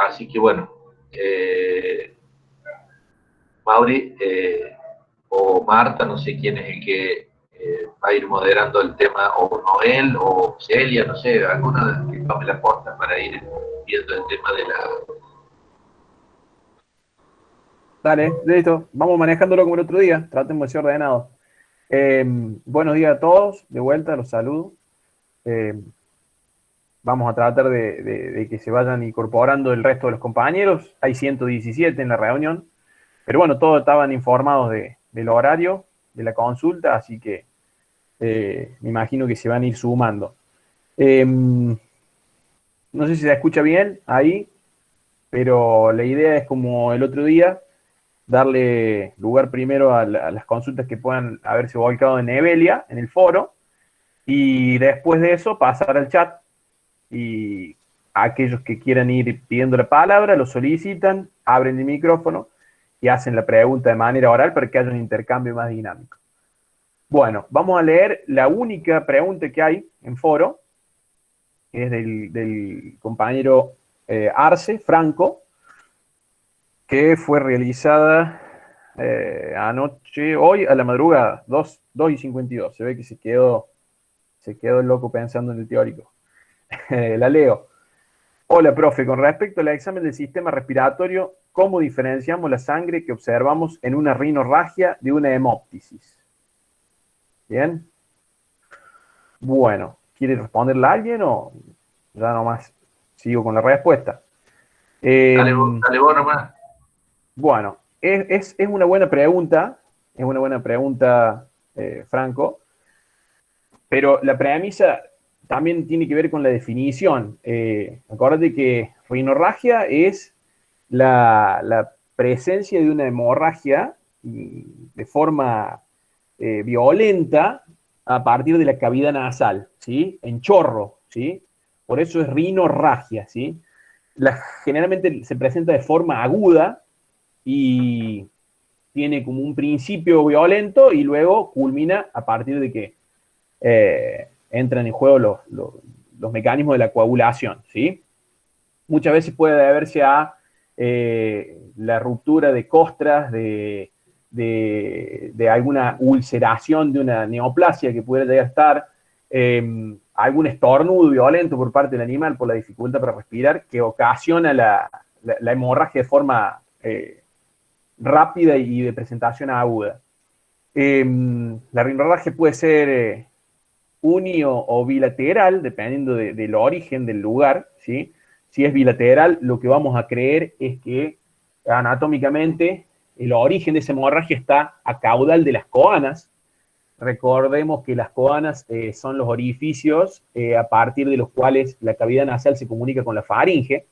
Así que bueno, Mauri o Marta, no sé quién es el que va a ir moderando el tema, o Noel o Celia, no sé, alguna que tome la posta para ir viendo el tema de la... Dale, listo. Vamos manejándolo como el otro día. Tratemos de ser ordenados. Buenos días a todos. De vuelta, los saludo. Eh, Vamos a tratar de que se vayan incorporando el resto de los compañeros. Hay 117 en la reunión. Pero bueno, todos estaban informados del horario de la consulta, así que me imagino que se van a ir sumando. No sé si se escucha bien ahí, pero la idea es como el otro día, darle lugar primero a las consultas que puedan haberse volcado en Evelia, en el foro, y después de eso pasar al chat y aquellos que quieran ir pidiendo la palabra lo solicitan, abren el micrófono y hacen la pregunta de manera oral para que haya un intercambio más dinámico. Bueno, vamos a leer la única pregunta que hay en foro, que es del compañero Arce, Franco, que fue realizada anoche, hoy a la madrugada, 2:52. Se ve que se quedó el loco pensando en el teórico. La leo. Hola, profe, con respecto al examen del sistema respiratorio, ¿cómo diferenciamos la sangre que observamos en una rinorragia de una hemóptisis? Bien. Bueno, ¿quiere responderla alguien o ya nomás sigo con la respuesta? Eh, Dale vos nomás. bueno, es una buena pregunta, Franco, pero la premisa también tiene que ver con la definición. Acuérdate que rinorragia es la presencia de una hemorragia de forma violenta a partir de la cavidad nasal, ¿sí? En chorro, ¿sí? Por eso es rinorragia, ¿sí? Generalmente se presenta de forma aguda y tiene como un principio violento y luego culmina a partir de que entran en juego los mecanismos de la coagulación, ¿sí? Muchas veces puede deberse a la ruptura de costras, de alguna ulceración de una neoplasia que pudiera llegar a estar, algún estornudo violento por parte del animal por la dificultad para respirar, que ocasiona la hemorragia de forma rápida y de presentación aguda. La rinorragia puede ser uni o bilateral, dependiendo del origen del lugar, ¿sí? Si es bilateral, lo que vamos a creer es que anatómicamente el origen de esa hemorragia está a caudal de las coanas. Recordemos que las coanas son los orificios a partir de los cuales la cavidad nasal se comunica con la faringe.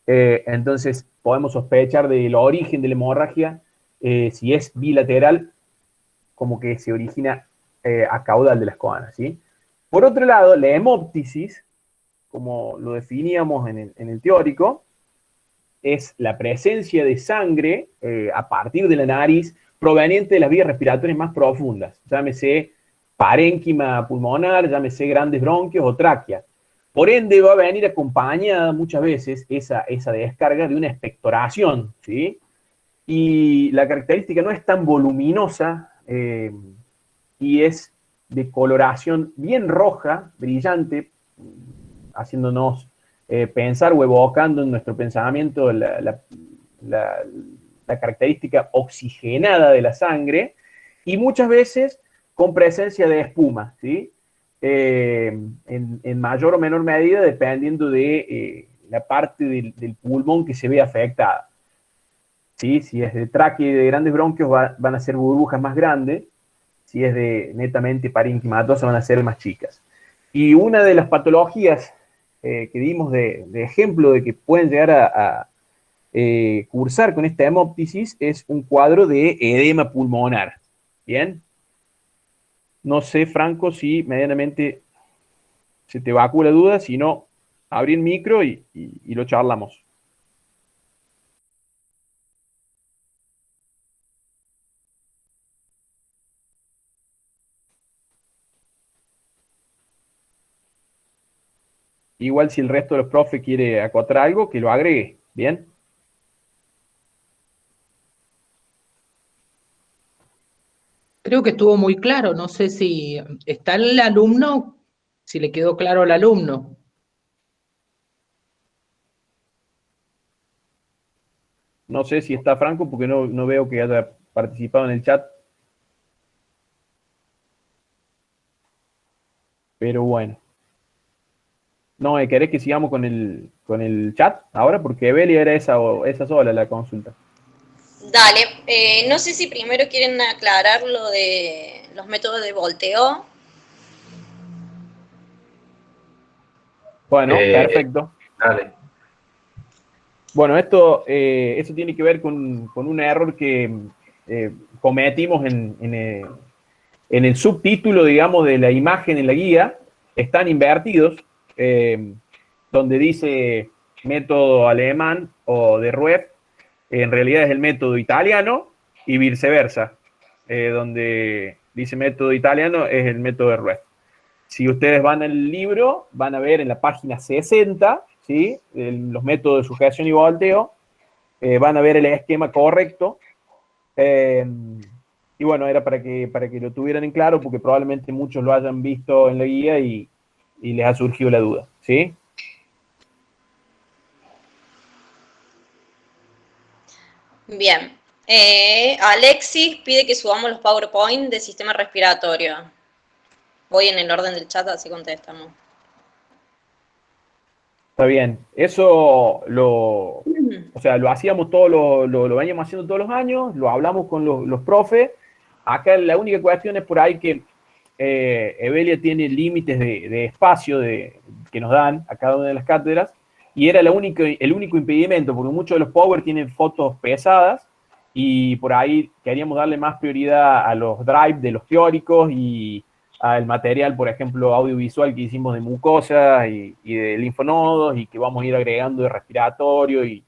Entonces, podemos sospechar del origen de la hemorragia, si es bilateral, como que se origina a caudal de las coanas, ¿sí? Por otro lado, la hemóptisis, como lo definíamos en el teórico, es la presencia de sangre a partir de la nariz proveniente de las vías respiratorias más profundas, llámese parénquima pulmonar, llámese grandes bronquios o tráquea. Por ende, va a venir acompañada muchas veces esa descarga de una expectoración, ¿sí? Y la característica no es tan voluminosa y es de coloración bien roja, brillante, haciéndonos pensar o evocando en nuestro pensamiento la, la característica oxigenada de la sangre y muchas veces con presencia de espuma, ¿sí? En mayor o menor medida dependiendo de la parte del pulmón que se ve afectada. ¿Sí? Si es de tráquea y de grandes bronquios van a ser burbujas más grandes, si es de netamente parenquimatosa van a ser más chicas. Y una de las patologías que dimos de ejemplo de que pueden llegar a cursar con esta hemóptisis es un cuadro de edema pulmonar. Bien, no sé, Franco, si medianamente se te evacúa la duda, si no, abrí el micro y lo charlamos. Igual si el resto de los profes quiere acotar algo, que lo agregue. ¿Bien? Creo que estuvo muy claro, no sé si está el alumno, si le quedó claro al alumno. No sé si está Franco porque no veo que haya participado en el chat. Pero bueno. No, ¿querés que sigamos con el chat ahora? Porque Evelia era esa sola la consulta. Dale, no sé si primero quieren aclarar lo de los métodos de volteo. Bueno, Eh, perfecto. dale. Bueno, eso tiene que ver con un error que cometimos en el subtítulo, digamos, de la imagen en la guía. Están invertidos, donde dice método alemán o de Rueff, en realidad es el método italiano y viceversa, donde dice método italiano es el método de Rueff. Si ustedes van al libro, van a ver en la página 60, ¿sí? Los métodos de sujeción y volteo, van a ver el esquema correcto. Eh, y bueno, era para que lo tuvieran en claro, porque probablemente muchos lo hayan visto en la guía y les ha surgido la duda, ¿sí? Bien. Alexis pide que subamos los PowerPoint de sistema respiratorio. Voy en el orden del chat, así contestamos. Está bien. Eso o sea, lo hacíamos lo veníamos haciendo todos los años, lo hablamos con los profes. Acá la única cuestión es por ahí que Evelia tiene límites de espacio que nos dan a cada una de las cátedras, y era el único impedimento, porque muchos de los Power tienen fotos pesadas, y por ahí queríamos darle más prioridad a los drive de los teóricos y al material, por ejemplo, audiovisual que hicimos de mucosas y de linfonodos, y que vamos a ir agregando de respiratorio y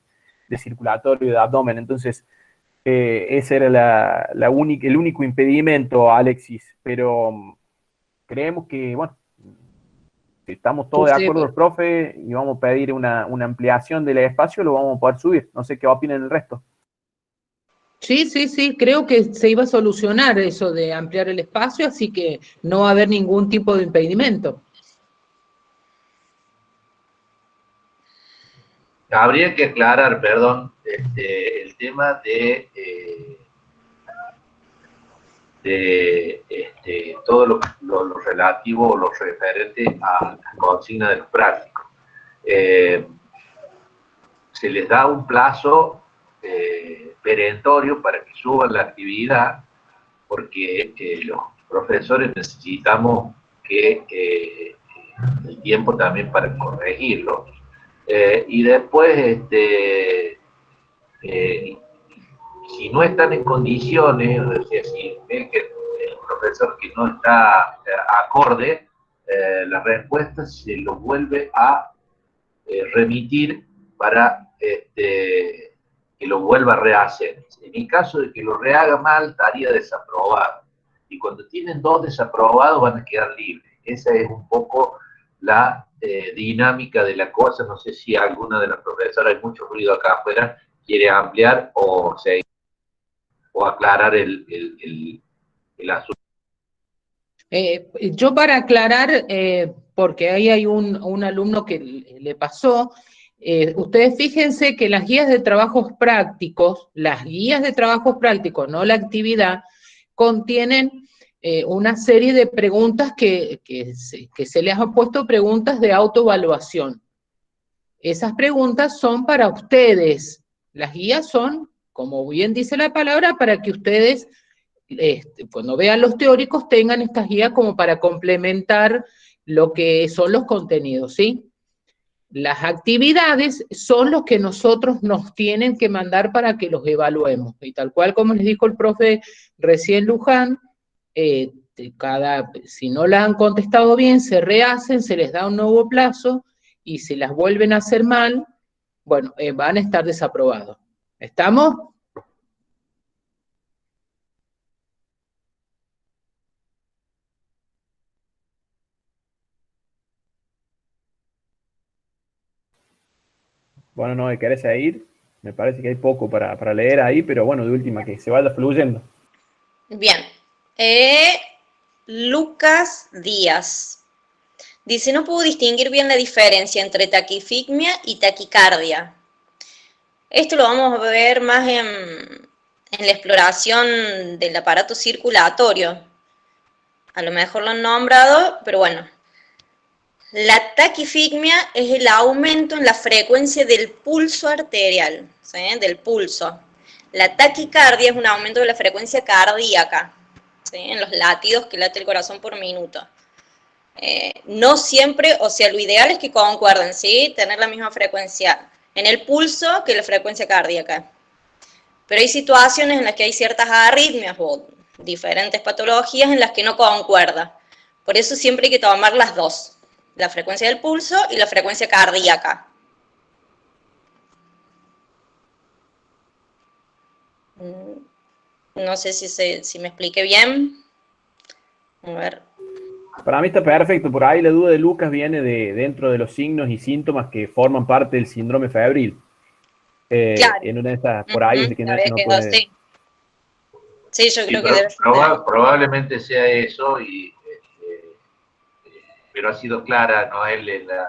de circulatorio y de abdomen. Entonces, ese era el único impedimento, Alexis, pero creemos que, bueno, si estamos todos de acuerdo los profes y vamos a pedir una ampliación del espacio, lo vamos a poder subir. No sé qué opinan el resto. Sí, sí, sí, creo que se iba a solucionar eso de ampliar el espacio, así que no va a haber ningún tipo de impedimento. Habría que aclarar, perdón, el tema de todo lo relativo o lo referente a la consigna de los prácticos. Se les da un plazo perentorio para que suban la actividad, porque los profesores necesitamos que el tiempo también para corregirlo. Y después, si no están en condiciones, o sea, si ven que el profesor que no está acorde, la respuesta se lo vuelve a remitir para que lo vuelva a rehacer. En el caso de que lo rehaga mal, estaría desaprobado. Y cuando tienen 2 desaprobados, van a quedar libres. Esa es un poco la dinámica de la cosa. No sé si alguna de las profesoras, hay mucho ruido acá afuera, quiere ampliar o aclarar el asunto. Yo para aclarar, porque ahí hay un alumno que le pasó, ustedes fíjense que las guías de trabajos prácticos, no la actividad, contienen una serie de preguntas que se les han puesto preguntas de autoevaluación. Esas preguntas son para ustedes. Las guías son, como bien dice la palabra, para que ustedes cuando vean los teóricos tengan estas guías como para complementar lo que son los contenidos, ¿sí? Las actividades son los que nosotros nos tienen que mandar para que los evaluemos. Y tal cual como les dijo el profe recién Luján, si no las han contestado bien, se rehacen, se les da un nuevo plazo, y si las vuelven a hacer mal, bueno, van a estar desaprobados. ¿Estamos? Bueno, no, ¿querés seguir? Me parece que hay poco para leer ahí, pero bueno, de última, que se vaya fluyendo. Bien. Lucas Díaz. Dice, no puedo distinguir bien la diferencia entre taquifigmia y taquicardia. Esto lo vamos a ver más en la exploración del aparato circulatorio. A lo mejor lo han nombrado, pero bueno. La taquifigmia es el aumento en la frecuencia del pulso arterial, ¿sí? Del pulso. La taquicardia es un aumento de la frecuencia cardíaca, ¿sí? En los latidos que late el corazón por minuto. No siempre, o sea, lo ideal es que concuerden, ¿sí? Tener la misma frecuencia en el pulso que la frecuencia cardíaca. Pero hay situaciones en las que hay ciertas arritmias o diferentes patologías en las que no concuerda. Por eso siempre hay que tomar las dos, la frecuencia del pulso y la frecuencia cardíaca. No sé si me expliqué bien. A ver. Para mí está perfecto. Por ahí la duda de Lucas viene de dentro de los signos y síntomas que forman parte del síndrome febril. Claro. En una de estas, por ahí es de que no puede... Sí. Sí, yo creo que pero debe ser. probablemente sea eso, pero ha sido clara Noel en la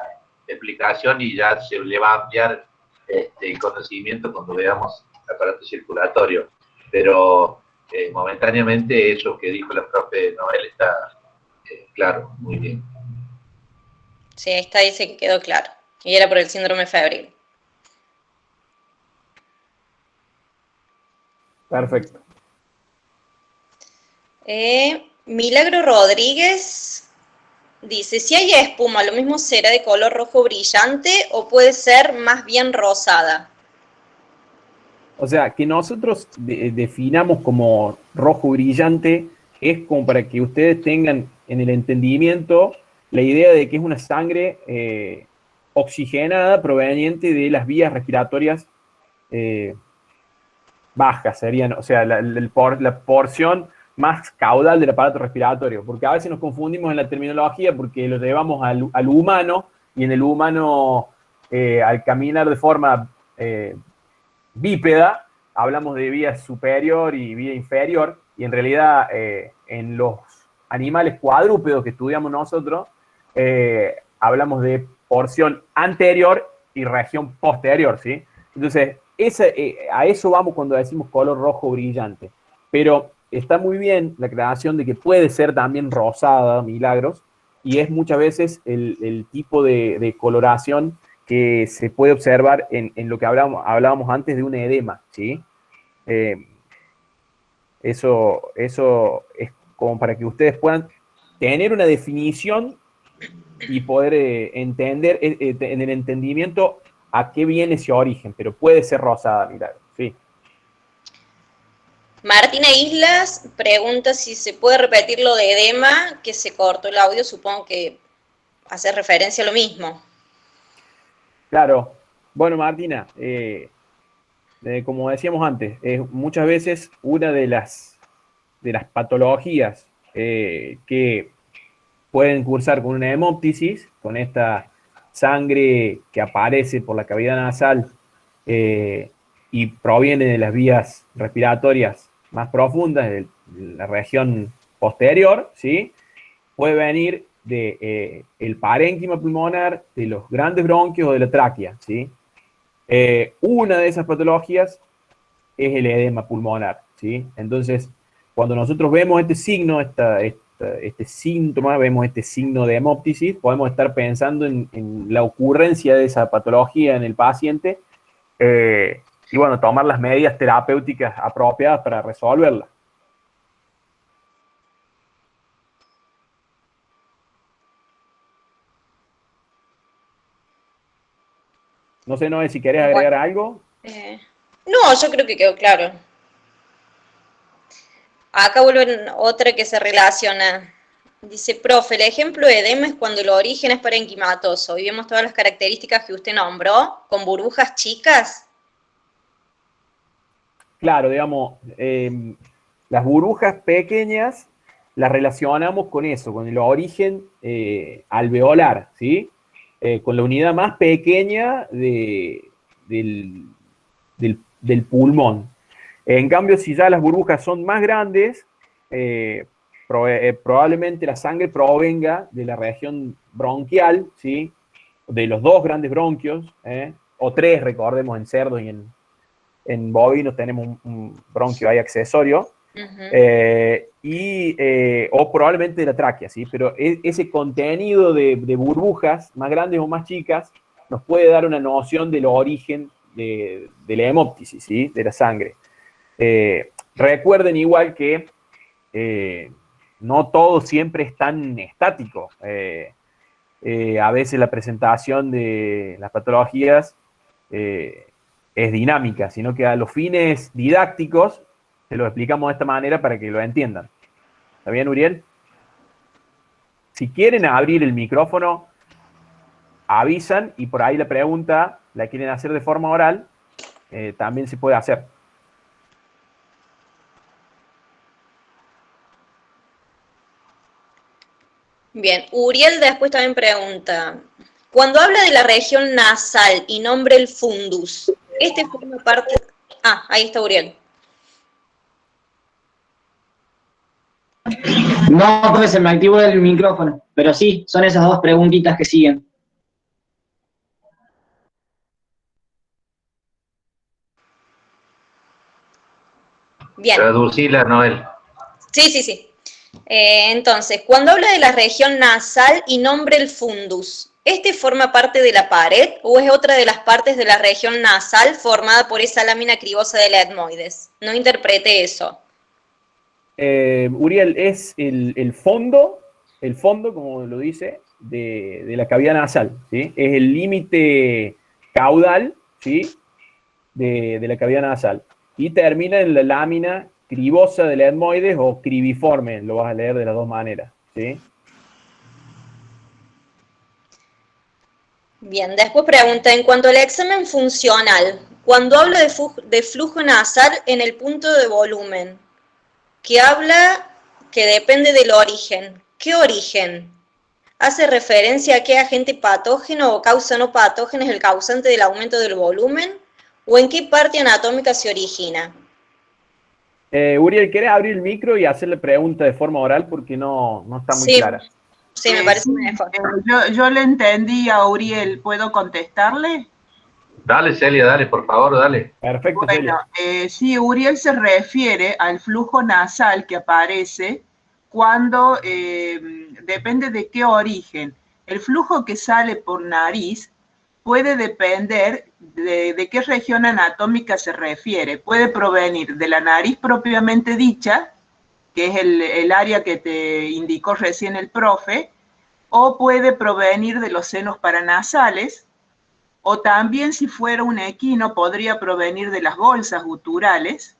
explicación y ya se le va a ampliar el conocimiento cuando veamos el aparato circulatorio. Pero momentáneamente eso que dijo la profe Noel está claro, muy bien. Sí, ahí está, dice que quedó claro. Y era por el síndrome febril. Perfecto. Milagro Rodríguez dice, si hay espuma, ¿lo mismo será de color rojo brillante o puede ser más bien rosada? O sea, que nosotros definamos como rojo brillante es como para que ustedes tengan en el entendimiento la idea de que es una sangre oxigenada proveniente de las vías respiratorias bajas, serían, o sea, la porción más caudal del aparato respiratorio, porque a veces nos confundimos en la terminología porque lo llevamos al humano, y en el humano, al caminar de forma bípeda, hablamos de vía superior y vía inferior, y en realidad en los animales cuadrúpedos que estudiamos nosotros, hablamos de porción anterior y región posterior, ¿sí? Entonces, a eso vamos cuando decimos color rojo brillante. Pero está muy bien la aclaración de que puede ser también rosada, Milagros, y es muchas veces el tipo de coloración que se puede observar en lo que hablábamos antes de un edema, ¿sí? Eso es como para que ustedes puedan tener una definición y poder entender en el entendimiento a qué viene ese origen, pero puede ser rosada, Milagro, sí. Martina Islas pregunta si se puede repetir lo de edema, que se cortó el audio, supongo que hace referencia a lo mismo. Claro. Bueno, Martina, como decíamos antes, muchas veces una de las patologías que pueden cursar con una hemoptisis, con esta sangre que aparece por la cavidad nasal y proviene de las vías respiratorias más profundas, de la región posterior, ¿sí? Puede venir de el parénquima pulmonar, de los grandes bronquios o de la tráquea, ¿sí? Una de esas patologías es el edema pulmonar, ¿sí? Entonces, cuando nosotros vemos este signo, este síntoma, vemos este signo de hemoptisis, podemos estar pensando en la ocurrencia de esa patología en el paciente y, bueno, tomar las medidas terapéuticas apropiadas para resolverla. No sé, Noé, si querés agregar algo. No, yo creo que quedó claro. Acá vuelven otra que se relaciona. Dice, profe, el ejemplo de edema es cuando el origen es parenquimatoso y vemos todas las características que usted nombró, con burbujas chicas. Claro, digamos, las burbujas pequeñas las relacionamos con eso, con el origen alveolar, ¿sí? Con la unidad más pequeña de del pulmón. En cambio, si ya las burbujas son más grandes, probablemente la sangre provenga de la región bronquial, ¿sí? De los dos grandes bronquios, o tres, recordemos, en cerdos y en bovinos tenemos un bronquio ahí accesorio, o probablemente de la tráquea, ¿sí? Pero ese contenido de burbujas más grandes o más chicas nos puede dar una noción del origen de la hemóptisis, ¿sí? De la sangre. Recuerden igual que no todo siempre es tan estático. A veces la presentación de las patologías es dinámica, sino que a los fines didácticos se lo explicamos de esta manera para que lo entiendan. ¿Está bien, Uriel? Si quieren abrir el micrófono, avisan, y por ahí la pregunta la quieren hacer de forma oral, también se puede hacer. Bien, Uriel después también pregunta, cuando habla de la región nasal y nombra el fundus, ¿este forma parte? Ah, ahí está Uriel. No, porque se me activó el micrófono, pero sí, son esas dos preguntitas que siguen. Bien. Traducila, Noel. Sí. Entonces, cuando habla de la región nasal y nombre el fundus, ¿este forma parte de la pared o es otra de las partes de la región nasal formada por esa lámina cribosa del etmoides? No interprete eso. Uriel, es el fondo, como lo dice, de la cavidad nasal, ¿sí? Es el límite caudal, ¿sí? de la cavidad nasal. Y termina en la lámina cribosa del etmoides o cribiforme, lo vas a leer de las dos maneras, ¿sí? Bien, después pregunta, en cuanto al examen funcional, cuando habla de flujo nasal en el punto de volumen, que habla que depende del origen. ¿Qué origen? ¿Hace referencia a qué agente patógeno o causa no patógena es el causante del aumento del volumen? ¿O en qué parte anatómica se origina? Uriel, ¿querés abrir el micro y hacerle pregunta de forma oral? Porque no está muy clara. Sí, me parece mejor. Yo le entendí a Uriel, ¿puedo contestarle? Dale, Celia, dale, por favor, dale. Perfecto, Bueno, Celia. sí, Uriel se refiere al flujo nasal que aparece cuando depende de qué origen. El flujo que sale por nariz puede depender de qué región anatómica se refiere. Puede provenir de la nariz propiamente dicha, que es el área que te indicó recién el profe, o puede provenir de los senos paranasales, o también si fuera un equino podría provenir de las bolsas guturales,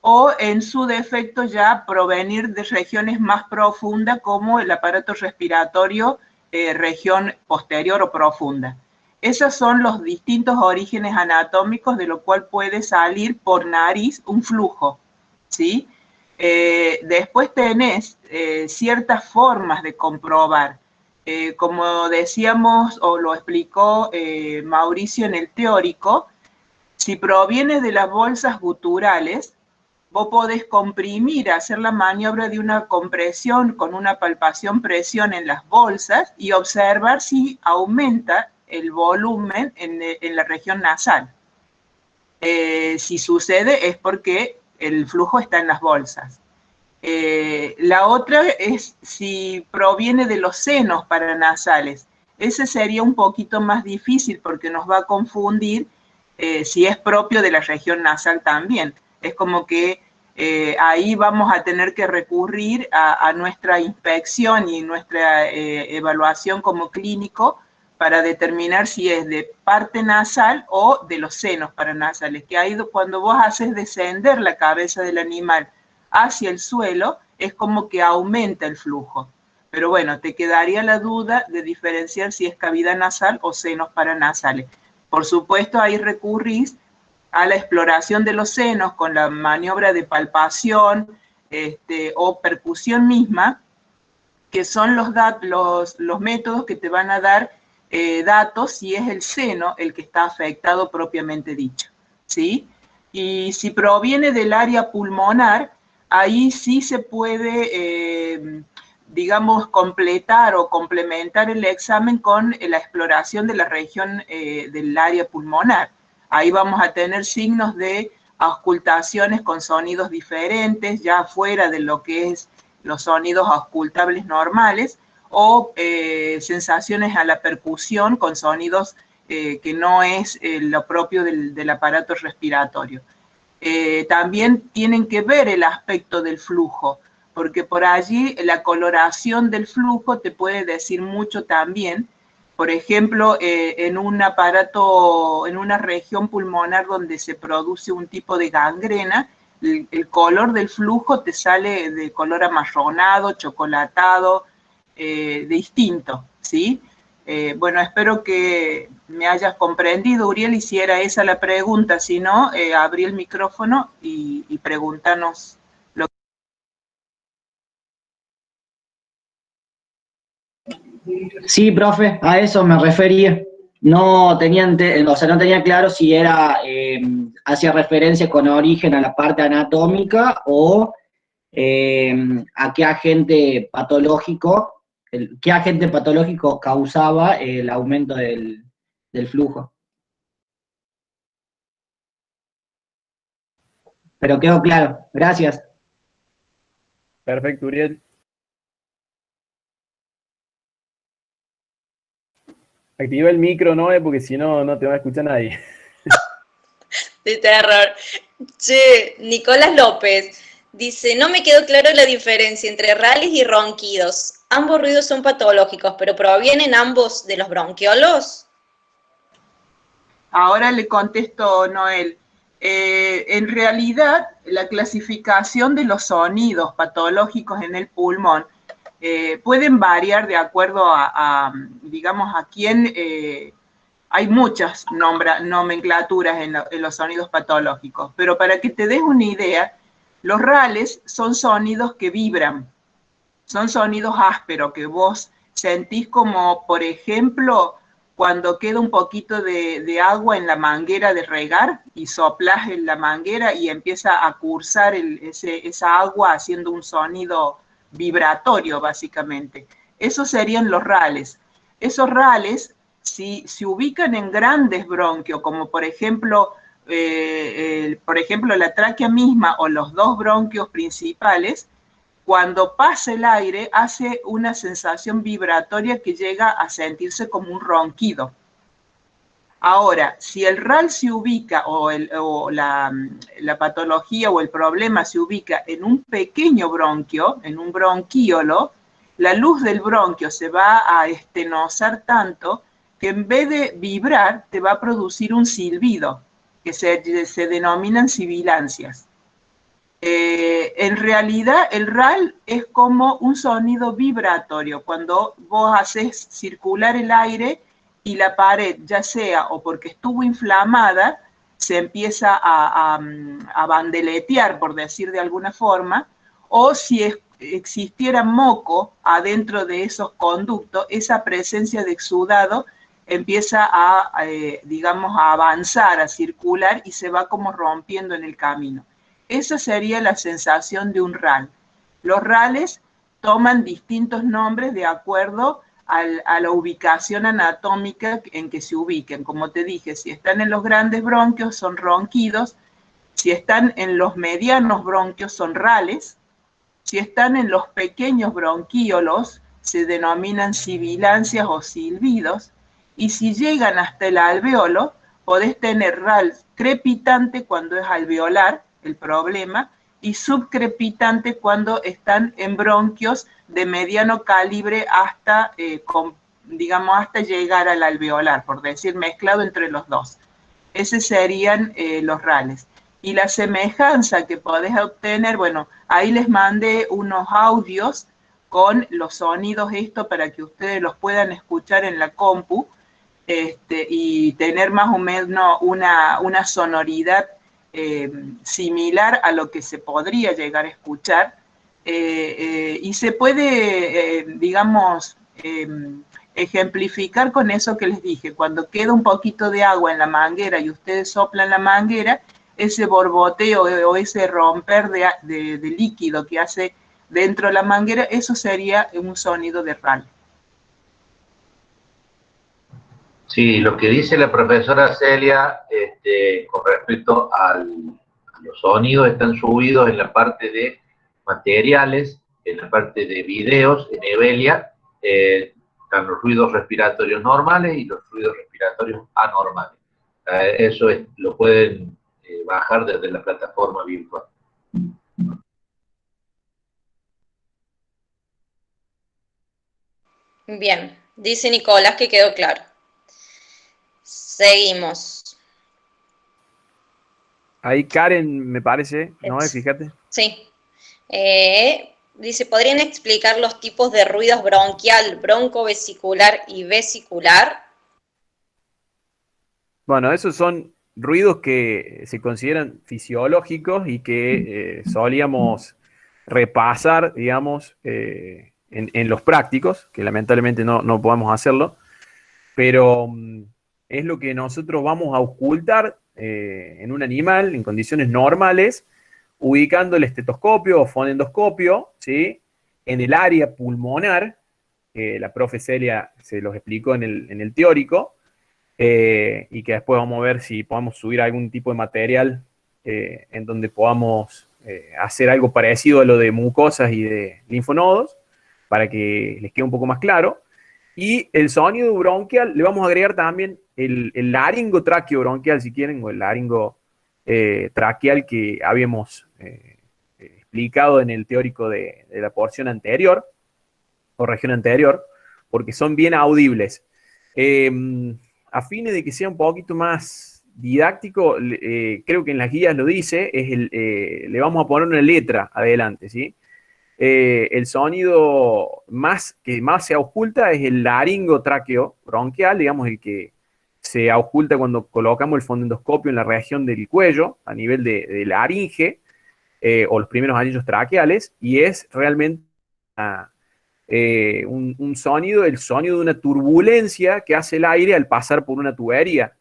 o en su defecto ya provenir de regiones más profundas como el aparato respiratorio, región posterior o profunda. Esos son los distintos orígenes anatómicos de lo cual puede salir por nariz un flujo, ¿sí? Después tenés ciertas formas de comprobar. Como decíamos o lo explicó Mauricio en el teórico, si proviene de las bolsas guturales, vos podés comprimir, hacer la maniobra de una compresión con una palpación-presión en las bolsas y observar si aumenta el volumen en la región nasal. Si sucede es porque el flujo está en las bolsas. La otra es si proviene de los senos paranasales. Ese sería un poquito más difícil porque nos va a confundir si es propio de la región nasal también. Es como que ahí vamos a tener que recurrir a nuestra inspección y nuestra evaluación como clínico para determinar si es de parte nasal o de los senos paranasales, que ahí cuando vos haces descender la cabeza del animal hacia el suelo, es como que aumenta el flujo. Pero bueno, te quedaría la duda de diferenciar si es cavidad nasal o senos paranasales. Por supuesto, ahí recurrís a la exploración de los senos con la maniobra de palpación o percusión misma, que son los métodos que te van a dar datos si es el seno el que está afectado propiamente dicho, ¿sí? Y si proviene del área pulmonar, ahí sí se puede, digamos, completar o complementar el examen con la exploración de la región del área pulmonar. Ahí vamos a tener signos de auscultaciones con sonidos diferentes, ya fuera de lo que es los sonidos auscultables normales, o sensaciones a la percusión con sonidos que no es lo propio del aparato respiratorio. También tienen que ver el aspecto del flujo, porque por allí la coloración del flujo te puede decir mucho también. Por ejemplo, en un aparato, en una región pulmonar donde se produce un tipo de gangrena, el color del flujo te sale de color amarronado, chocolatado, distinto, ¿sí? Bueno, espero que me hayas comprendido, Uriel, y si era esa la pregunta, si no, abrí el micrófono y pregúntanos lo que... Sí, profe, a eso me refería. No tenía, o sea, no tenía claro si era hacía referencia con origen a la parte anatómica o a qué agente patológico, qué agente patológico causaba el aumento del flujo. Pero quedó claro, gracias. Perfecto, Uriel. Activa el micro, ¿no? Porque si no, no te va a escuchar nadie. De terror. Che, Nicolás López dice, no me quedó claro la diferencia entre rales y ronquidos. Ambos ruidos son patológicos, pero ¿provienen ambos de los bronquiolos? Ahora le contesto, Noel. En realidad, la clasificación de los sonidos patológicos en el pulmón pueden variar de acuerdo digamos, a quién... hay muchas nomenclaturas en los sonidos patológicos, pero para que te des una idea, los rales son sonidos que vibran, son sonidos ásperos que vos sentís como, por ejemplo, cuando queda un poquito de agua en la manguera de regar y soplás en la manguera y empieza a cursar esa agua haciendo un sonido vibratorio, básicamente. Esos serían los rales. Esos rales, si se ubican en grandes bronquios, como por ejemplo la tráquea misma o los dos bronquios principales, cuando pasa el aire hace una sensación vibratoria que llega a sentirse como un ronquido. Ahora, si el RAL se ubica o la patología o el problema se ubica en un pequeño bronquio, en un bronquíolo, la luz del bronquio se va a estenosar tanto que en vez de vibrar te va a producir un silbido, que se denominan sibilancias. En realidad el RAL es como un sonido vibratorio, cuando vos haces circular el aire y la pared, ya sea o porque estuvo inflamada, se empieza a bandeletear, por decir de alguna forma, o si existiera moco adentro de esos conductos, esa presencia de exudado empieza digamos, a avanzar, a circular y se va como rompiendo en el camino. Esa sería la sensación de un RAL. Los RALes toman distintos nombres de acuerdo a la ubicación anatómica en que se ubiquen. Como te dije, si están en los grandes bronquios son ronquidos, si están en los medianos bronquios son rales, si están en los pequeños bronquíolos se denominan sibilancias o silbidos, y si llegan hasta el alveolo, podés tener RAL crepitante cuando es alveolar, el problema, y subcrepitante cuando están en bronquios de mediano calibre hasta, digamos, hasta llegar al alveolar, por decir, mezclado entre los dos. Esos serían los rales. Y la semejanza que podés obtener, bueno, ahí les mandé unos audios con los sonidos para que ustedes los puedan escuchar en la compu y tener más o menos una sonoridad similar a lo que se podría llegar a escuchar y se puede, digamos, ejemplificar con eso que les dije. Cuando queda un poquito de agua en la manguera y ustedes soplan la manguera, ese borboteo o ese romper de líquido que hace dentro de la manguera, eso sería un sonido de RAL. Sí, lo que dice la profesora Celia con respecto a los sonidos están subidos en la parte de materiales, en la parte de videos, en Evelia, están los ruidos respiratorios normales y los ruidos respiratorios anormales. Eso lo pueden bajar desde la plataforma virtual. Bien, dice Nicolás que quedó claro. Seguimos. Ahí Karen, me parece, ¿no? Fíjate. Sí. Dice, ¿podrían explicar los tipos de ruidos bronquial, broncovesicular y vesicular? Bueno, esos son ruidos que se consideran fisiológicos y que solíamos repasar, digamos, en los prácticos, que lamentablemente no podemos hacerlo, pero es lo que nosotros vamos a ocultar en un animal en condiciones normales, ubicando el estetoscopio o fonendoscopio, ¿sí?, en el área pulmonar, la profe Celia se los explicó en el teórico, y que después vamos a ver si podemos subir algún tipo de material en donde podamos hacer algo parecido a lo de mucosas y de linfonodos, para que les quede un poco más claro. Y el sonido bronquial, le vamos a agregar también el laringo tráqueo bronquial, si quieren, o el laringo traqueal que habíamos explicado en el teórico de la porción anterior, o región anterior, porque son bien audibles. A fines de que sea un poquito más didáctico, creo que en las guías lo dice, le vamos a poner una letra adelante, ¿sí? El sonido que más se ausculta es el laringo tráqueo bronquial, digamos, el que se ausculta cuando colocamos el fonendoscopio en la región del cuello, a nivel de laringe, o los primeros anillos traqueales, y es realmente un sonido, el sonido de una turbulencia que hace el aire al pasar por una tubería,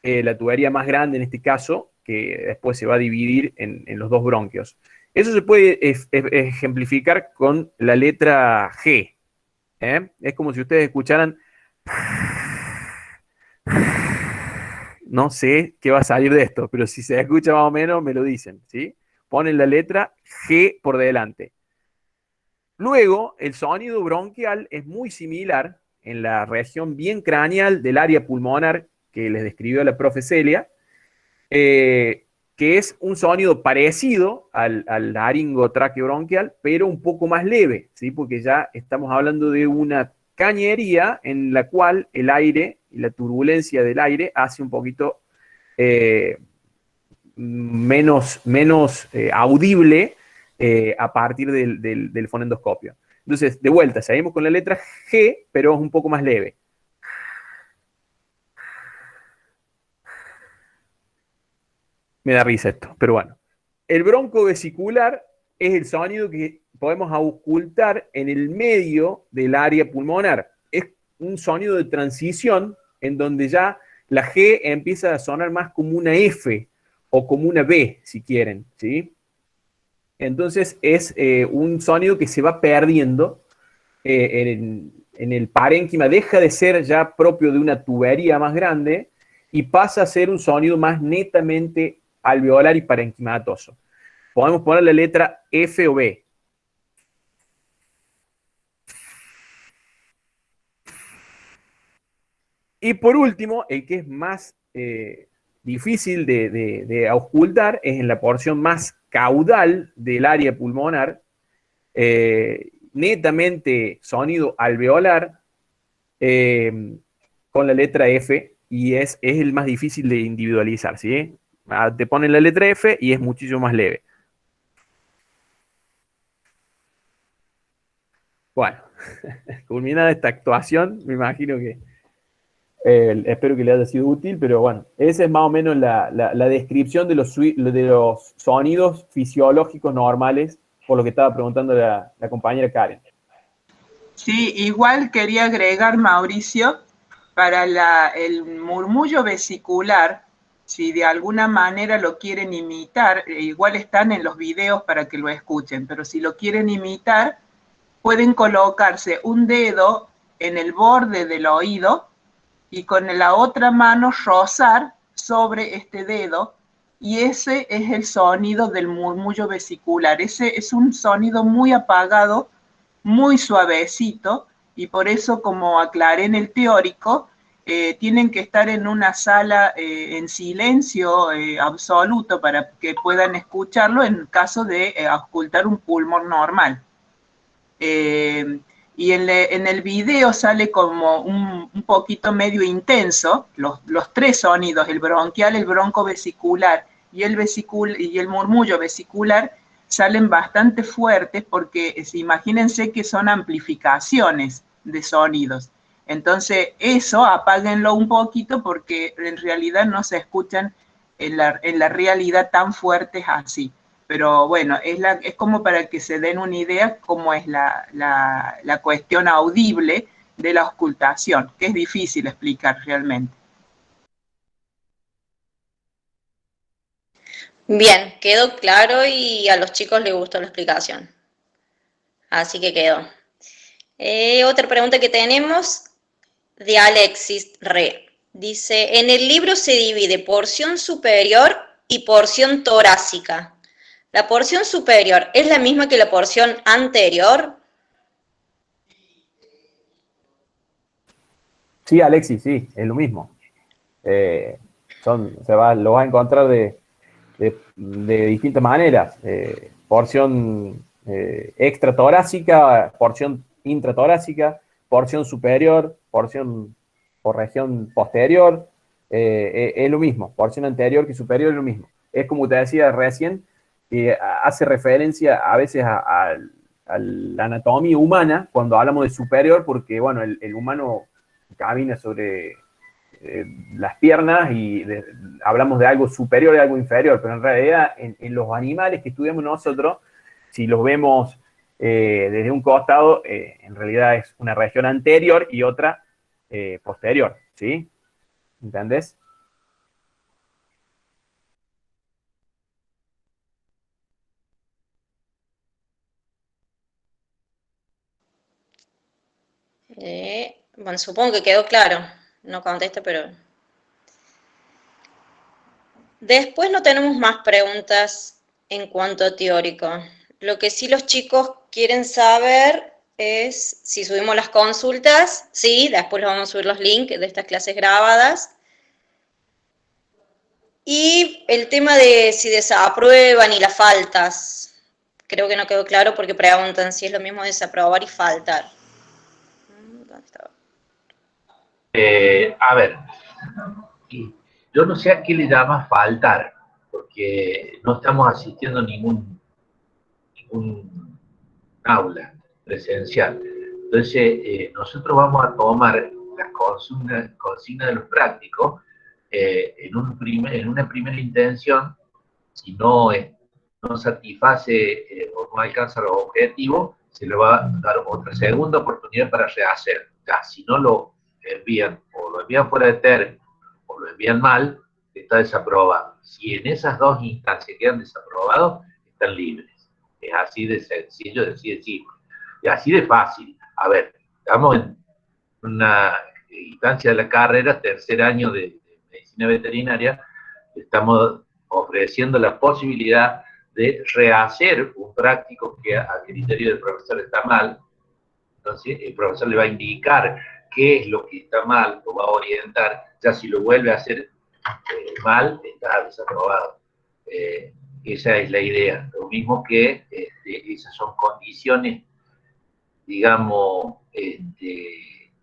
la tubería más grande en este caso, que después se va a dividir en los dos bronquios. Eso se puede ejemplificar con la letra G. Es como si ustedes escucharan, no sé qué va a salir de esto, pero si se escucha más o menos me lo dicen, ¿sí? Ponen la letra G por delante. Luego, el sonido bronquial es muy similar en la región bien craneal del área pulmonar que les describió la profe Celia, que es un sonido parecido al laringo traqueobronquial, pero un poco más leve, ¿sí? Porque ya estamos hablando de una cañería en la cual el aire y la turbulencia del aire hace un poquito menos audible a partir del fonendoscopio. Entonces, de vuelta, seguimos con la letra G, pero es un poco más leve. Me da risa esto, pero bueno. El broncovesicular es el sonido que podemos ocultar en el medio del área pulmonar. Es un sonido de transición en donde ya la G empieza a sonar más como una F o como una B, si quieren, ¿sí? Entonces es un sonido que se va perdiendo en el parénquima, deja de ser ya propio de una tubería más grande y pasa a ser un sonido más netamente alveolar y parenquimatoso. Podemos poner la letra F o B. Y por último, el que es más difícil de auscultar es en la porción más caudal del área pulmonar, netamente sonido alveolar, con la letra F, y es el más difícil de individualizar, ¿sí? Te ponen la letra F y es muchísimo más leve. Bueno, culminada esta actuación, me imagino que espero que le haya sido útil, pero bueno, esa es más o menos la descripción de los sonidos fisiológicos normales, por lo que estaba preguntando la compañera Karen. Sí, igual quería agregar, Mauricio, para el murmullo vesicular, si de alguna manera lo quieren imitar, igual están en los videos para que lo escuchen, pero si lo quieren imitar, pueden colocarse un dedo en el borde del oído y con la otra mano rozar sobre este dedo, y ese es el sonido del murmullo vesicular. Ese es un sonido muy apagado, muy suavecito, y por eso, como aclaré en el teórico, tienen que estar en una sala en silencio absoluto para que puedan escucharlo en caso de auscultar un pulmón normal. Y en el video sale como un poquito medio intenso, los tres sonidos, el bronquial, el broncovesicular y el murmullo vesicular, salen bastante fuertes porque imagínense que son amplificaciones de sonidos. Entonces eso apáguenlo un poquito porque en realidad no se escuchan en la realidad tan fuertes así. Pero bueno, es como para que se den una idea cómo es la cuestión audible de la auscultación, que es difícil explicar realmente. Bien, quedó claro y a los chicos les gustó la explicación. Así que quedó. Otra pregunta que tenemos de Alexis Re. Dice, en el libro se divide porción superior y porción torácica. ¿La porción superior es la misma que la porción anterior? Sí, Alexis, sí, es lo mismo. Lo vas a encontrar de distintas maneras. Porción extratorácica, porción intratorácica, porción superior, porción por región posterior, es lo mismo. Porción anterior que superior es lo mismo. Es como te decía recién, que hace referencia a veces a la anatomía humana cuando hablamos de superior, porque bueno, el humano camina sobre las piernas y hablamos de algo superior y algo inferior, pero en realidad en los animales que estudiamos nosotros, si los vemos desde un costado, en realidad es una región anterior y otra posterior, ¿sí? ¿Entendés? Bueno, supongo que quedó claro. No contesta, pero... Después no tenemos más preguntas en cuanto a teórico. Lo que sí los chicos quieren saber es si subimos las consultas. Sí, después les vamos a subir los links de estas clases grabadas. Y el tema de si desaprueban y las faltas. Creo que no quedó claro porque preguntan si es lo mismo desaprobar y faltar. ¿Dónde estaba? A ver, yo no sé a qué le llama faltar, porque no estamos asistiendo a ningún aula presencial. Entonces, nosotros vamos a tomar las consignas de los prácticos en una primera intención. Si no satisface o no alcanza los objetivos, se le va a dar otra segunda oportunidad para rehacer. Ya, si no lo envían, o lo envían fuera de término, o lo envían mal, está desaprobado. Si en esas dos instancias quedan desaprobados, están libres. Es así de sencillo, así de simple. Y así de fácil. A ver, estamos en una instancia de la carrera, tercer año de medicina veterinaria, estamos ofreciendo la posibilidad de rehacer un práctico que a criterio del profesor está mal. Entonces el profesor le va a indicar qué es lo que está mal, lo va a orientar. Ya si lo vuelve a hacer mal, está desaprobado. Esa es la idea. Lo mismo que esas son condiciones, digamos,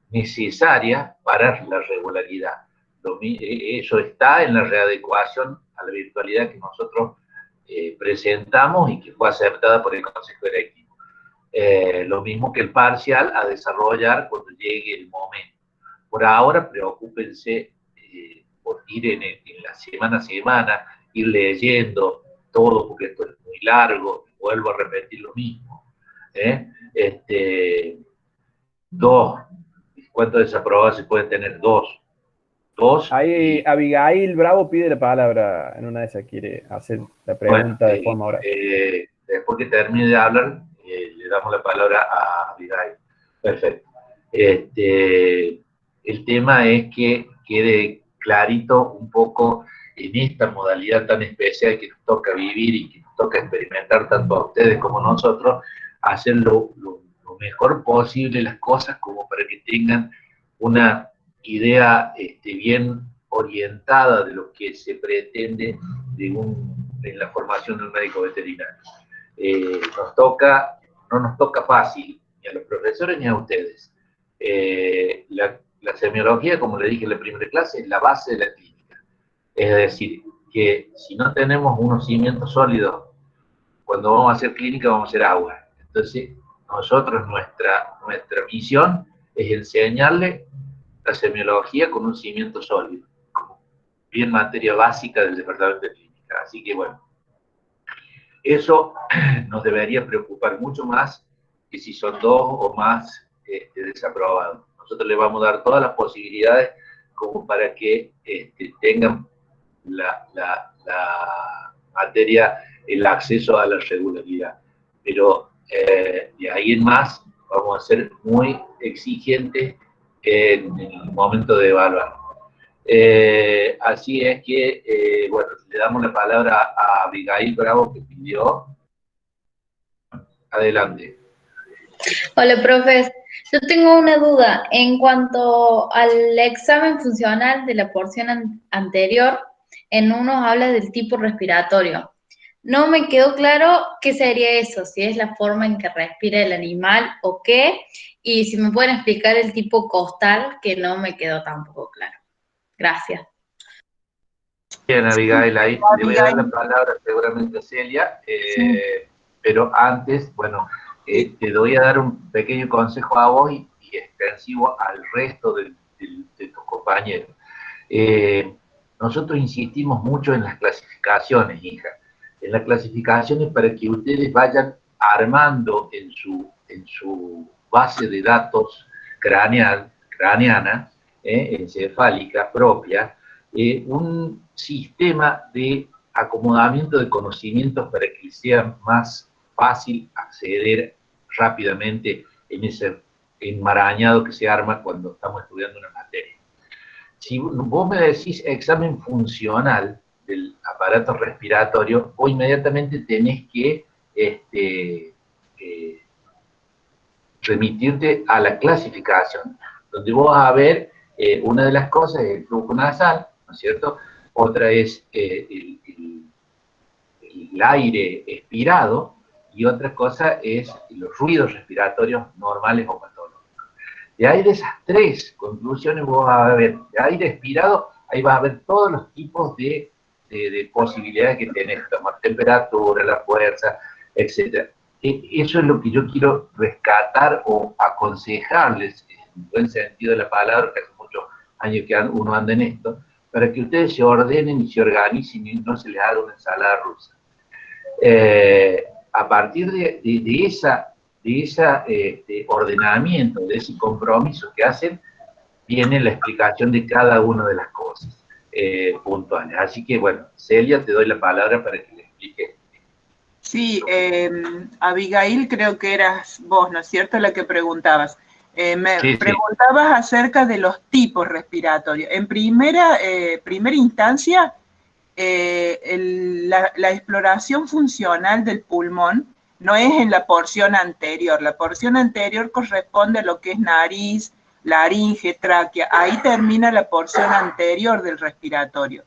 necesarias para la regularidad. Eso está en la readecuación a la virtualidad que nosotros presentamos y que fue aceptada por el Consejo Directivo. Lo mismo que el parcial a desarrollar cuando llegue el momento. Por ahora, preocúpense por ir en la semana a semana, ir leyendo todo, porque esto es muy largo, vuelvo a repetir lo mismo. 2. ¿Cuántos desaprobados se pueden tener? 2. 2. Ahí Abigail Bravo pide la palabra, en una de esas quiere hacer la pregunta de forma oral. Después que termine de hablar, le damos la palabra a Abigail. Perfecto. El tema es que quede clarito un poco en esta modalidad tan especial que nos toca vivir y que nos toca experimentar tanto a ustedes como a nosotros, hacer lo mejor posible las cosas como para que tengan una idea bien orientada de lo que se pretende en la formación de un médico veterinario. No nos toca fácil, ni a los profesores ni a ustedes. La semiología, como le dije en la primera clase, es la base de la clínica. Es decir, que si no tenemos unos cimientos sólidos, cuando vamos a hacer clínica vamos a hacer agua. Entonces, nosotros, nuestra misión es enseñarle la semiología con un cimiento sólido, como bien materia básica del departamento de clínica. Así que bueno, eso nos debería preocupar mucho más que si son 2 o más desaprobados. Nosotros les vamos a dar todas las posibilidades como para que tengan la materia, el acceso a la regularidad. Pero de ahí en más vamos a ser muy exigentes en el momento de evaluar. Así es que, bueno, le damos la palabra a Abigail Bravo, que pidió. Adelante. Hola, profes. Yo tengo una duda. En cuanto al examen funcional de la porción anterior, en uno habla del tipo respiratorio. No me quedó claro qué sería eso, si es la forma en que respira el animal o qué, y si me pueden explicar el tipo costal, que no me quedó tampoco claro. Gracias. Bien, Abigail, ahí le voy a dar la palabra seguramente a Celia, pero antes, bueno, te doy a dar un pequeño consejo a vos y extensivo al resto de tus compañeros. Nosotros insistimos mucho en las clasificaciones, hija. En las clasificaciones para que ustedes vayan armando en su base de datos craneana, encefálica propia, un sistema de acomodamiento de conocimientos para que sea más fácil acceder rápidamente en ese enmarañado que se arma cuando estamos estudiando una materia. Si vos me decís examen funcional del aparato respiratorio, vos inmediatamente tenés que remitirte a la clasificación, donde vos vas a ver una de las cosas es el flujo nasal, ¿no es cierto? Otra es el aire expirado, y otra cosa es los ruidos respiratorios normales o patológicos. De ahí de esas 3 conclusiones vos vas a ver, de aire expirado, ahí vas a ver todos los tipos de posibilidades que tenés, tomar temperatura, la fuerza, etc. Eso es lo que yo quiero rescatar o aconsejarles, en buen sentido de la palabra, que hace muchos años que uno anda en esto, para que ustedes se ordenen y se organicen y no se les haga una ensalada rusa. A partir de ese ordenamiento, de ese compromiso que hacen, viene la explicación de cada una de las cosas puntuales. Así que, bueno, Celia, te doy la palabra para que le explique. Sí, Abigail, creo que eras vos, ¿no es cierto?, la que preguntabas. Preguntabas acerca de los tipos respiratorios. En primera instancia, la exploración funcional del pulmón no es en la porción anterior. La porción anterior corresponde a lo que es nariz, laringe, tráquea. Ahí termina la porción anterior del respiratorio.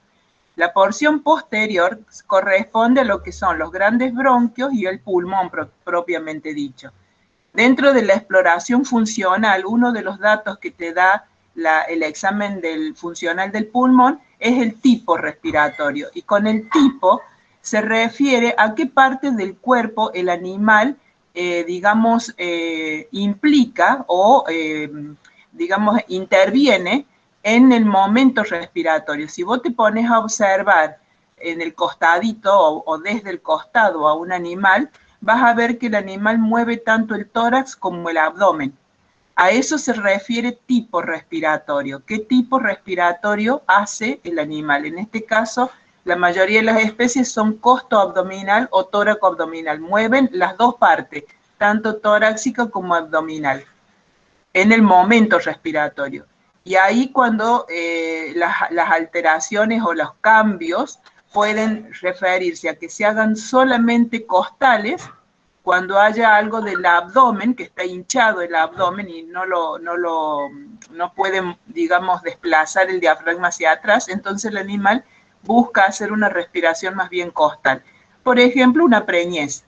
La porción posterior corresponde a lo que son los grandes bronquios y el pulmón propiamente dicho. Dentro de la exploración funcional, uno de los datos que te da el examen funcional del pulmón es el tipo respiratorio. Y con el tipo se refiere a qué parte del cuerpo el animal, implica o, interviene en el momento respiratorio. Si vos te pones a observar en el costadito o desde el costado a un animal, vas a ver que el animal mueve tanto el tórax como el abdomen. A eso se refiere tipo respiratorio. ¿Qué tipo respiratorio hace el animal? En este caso, la mayoría de las especies son costo-abdominal o tóraco-abdominal. Mueven las dos partes, tanto torácica como abdominal, en el momento respiratorio. Y ahí cuando las alteraciones o los cambios pueden referirse a que se hagan solamente costales, cuando haya algo del abdomen, que está hinchado el abdomen y no pueden, digamos, desplazar el diafragma hacia atrás, entonces el animal busca hacer una respiración más bien costal. Por ejemplo, una preñez,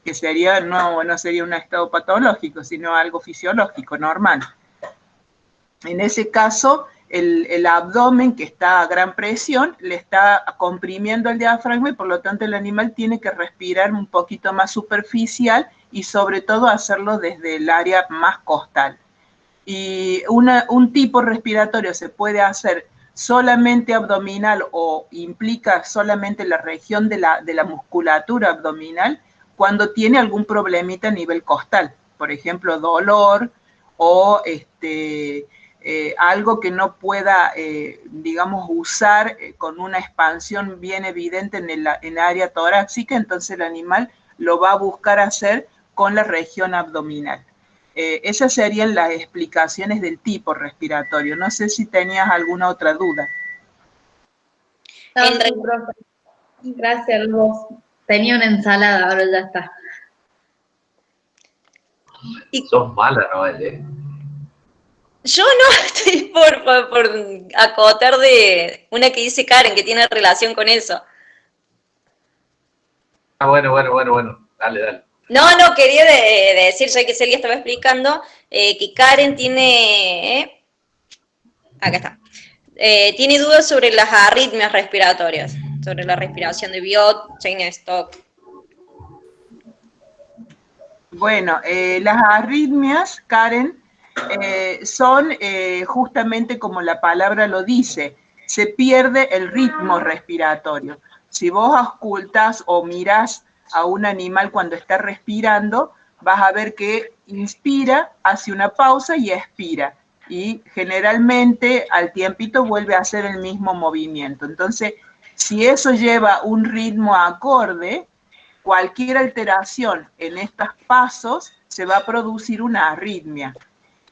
que sería, no sería un estado patológico, sino algo fisiológico, normal. En ese caso, el abdomen, que está a gran presión, le está comprimiendo el diafragma y por lo tanto el animal tiene que respirar un poquito más superficial y sobre todo hacerlo desde el área más costal. Y un tipo respiratorio se puede hacer solamente abdominal o implica solamente la región de la musculatura abdominal cuando tiene algún problemita a nivel costal, por ejemplo, dolor o algo que no pueda, digamos, usar con una expansión bien evidente en el área torácica, entonces el animal lo va a buscar hacer con la región abdominal. Esas serían las explicaciones del tipo respiratorio. No sé si tenías alguna otra duda. No, sí, profe. Gracias, vos. Tenía una ensalada, ahora ya está. Sos mala, Noel, Yo no estoy por acotar de una que dice Karen, que tiene relación con eso. Ah, bueno. Dale. No, quería decir, ya que Celia estaba explicando, que Karen tiene... acá está. Tiene dudas sobre las arritmias respiratorias, sobre la respiración de Biot, Cheyne-Stokes. Bueno, las arritmias, Karen, son justamente como la palabra lo dice, se pierde el ritmo respiratorio. Si vos auscultás o mirás a un animal cuando está respirando, vas a ver que inspira, hace una pausa y expira. Y generalmente al tiempito vuelve a hacer el mismo movimiento. Entonces, si eso lleva un ritmo acorde, cualquier alteración en estos pasos se va a producir una arritmia.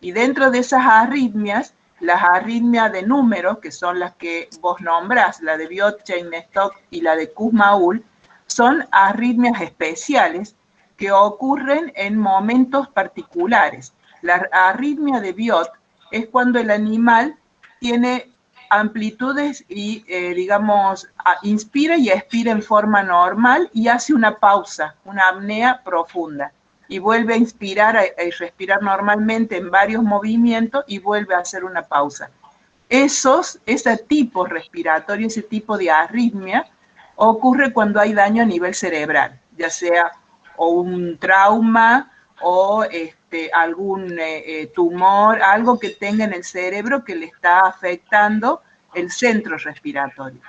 Y dentro de esas arritmias, las arritmias de números, que son las que vos nombrás, la de Biot, Cheyne-Stokes y la de Kussmaul, son arritmias especiales que ocurren en momentos particulares. La arritmia de Biot es cuando el animal tiene amplitudes y, digamos, inspira y expira en forma normal y hace una pausa, una apnea profunda. Y vuelve a inspirar y respirar normalmente en varios movimientos y vuelve a hacer una pausa. Ese tipo respiratorio, ese tipo de arritmia, ocurre cuando hay daño a nivel cerebral, ya sea o un trauma o algún tumor, algo que tenga en el cerebro que le está afectando el centro respiratorio.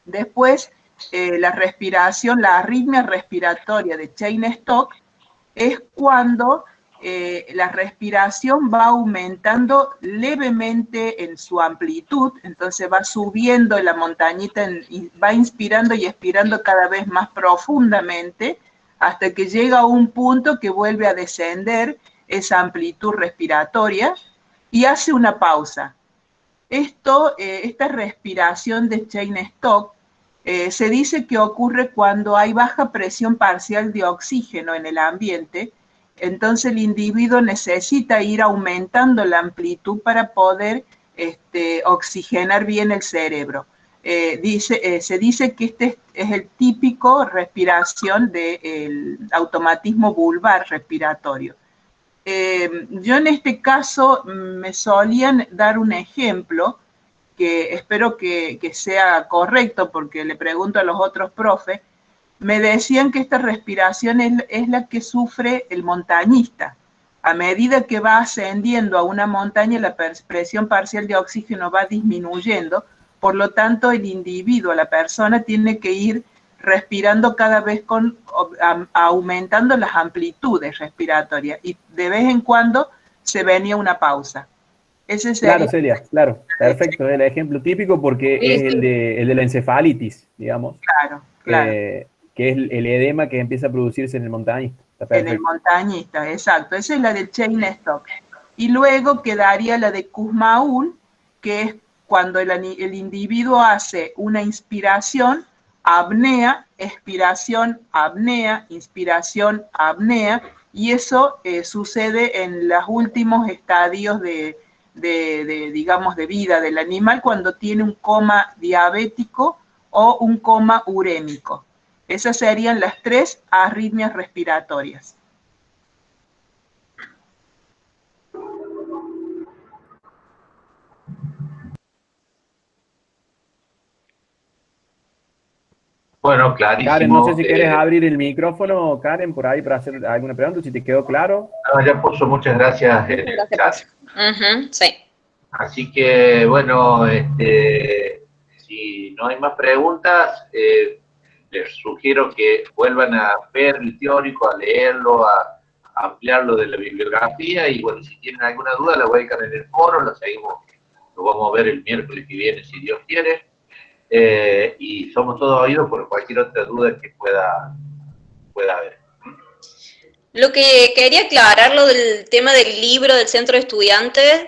Después, la arritmia respiratoria de Cheyne-Stokes es cuando la respiración va aumentando levemente en su amplitud, entonces va subiendo la montañita, va inspirando y expirando cada vez más profundamente, hasta que llega a un punto que vuelve a descender esa amplitud respiratoria y hace una pausa. Esta respiración de Cheyne-Stokes se dice que ocurre cuando hay baja presión parcial de oxígeno en el ambiente, entonces el individuo necesita ir aumentando la amplitud para poder oxigenar bien el cerebro. Se dice que este es el típico respiración del automatismo vulvar respiratorio. Yo en este caso me solían dar un ejemplo que espero que sea correcto porque le pregunto a los otros profes. Me decían que esta respiración es la que sufre el montañista. A medida que va ascendiendo a una montaña, la presión parcial de oxígeno va disminuyendo, por lo tanto el individuo, la persona, tiene que ir respirando cada vez aumentando las amplitudes respiratorias y de vez en cuando se venía una pausa. Ese sería... Claro, Celia, claro, perfecto, el ejemplo típico porque Sí, es sí. el de la encefalitis, digamos, Claro, claro. que es el edema que empieza a producirse en el montañista. Está En el perfecto. montañista, exacto. Esa es la de Cheyne-Stokes. Y luego quedaría la de Kussmaul, que es cuando el individuo hace una inspiración, apnea, expiración, apnea, inspiración, apnea, y eso sucede en los últimos estadios digamos, de vida del animal cuando tiene un coma diabético o un coma urémico. Esas serían las 3 arritmias respiratorias. Bueno, Karen, no sé clarísimo. si quieres abrir el micrófono, Karen, por ahí para hacer alguna pregunta, si te quedó claro. Ya puso muchas gracias en el chat. Sí. Así que, bueno, si no hay más preguntas, les sugiero que vuelvan a ver el teórico, a leerlo, a ampliarlo de la bibliografía, y bueno, si tienen alguna duda la vuelcan en el foro, lo vamos a ver el miércoles que viene, si Dios quiere, y somos todos oídos por cualquier otra duda que pueda haber. Lo que quería aclarar, lo del tema del libro del centro de estudiantes,